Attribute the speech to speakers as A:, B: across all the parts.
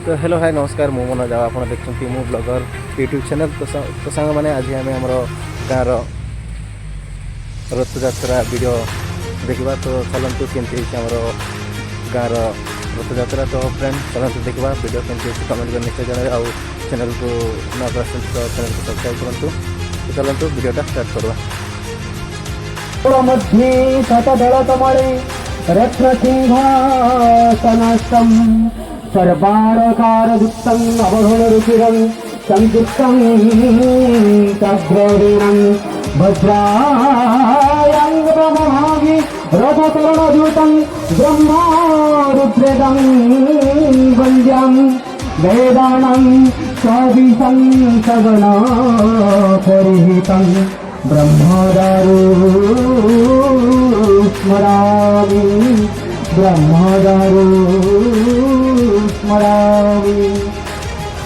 A: तो hello hi नमस्कार मु मन जाओ आप देखते मो ब्लॉगर यूट्यूब चैनल तो सांग मैंने आज आम आम गाँव रथ यात्रा वीडियो देखा तो चलतु केमती आमर गाँव रथ यात्रा तो फ्रेंड चलतु देखा वीडियो केमती कमेंट कर निश्चय जन आउ चैनल को न तो चैनल को सब्सक्राइब करूँ तो चलतु वीडियोटा स्टार्ट करवा
B: रत्नसिंहासनस्थं सर्वालंकारयुक्तं अवधूतरुचिरं संयुक्तं तद्रवीणं वज्रायङ्गमहावि रथतरणद्यूतं ब्रह्मारुद्रेदं वन्द्यं वेदानां स्वादिशं सगुणपरिहितं ब्रह्मदारु स्मरामि ब्रह्मदारु स्मरामि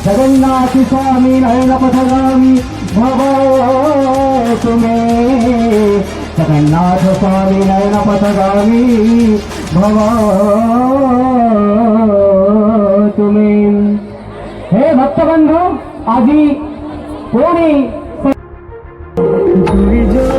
B: जगन्नाथ स्वामी नयन पथगामी भवतु मे जगन्नाथ स्वामी नयन पथगामी भवतु मे। हे भक्तबंधु आदि पुणी
A: जही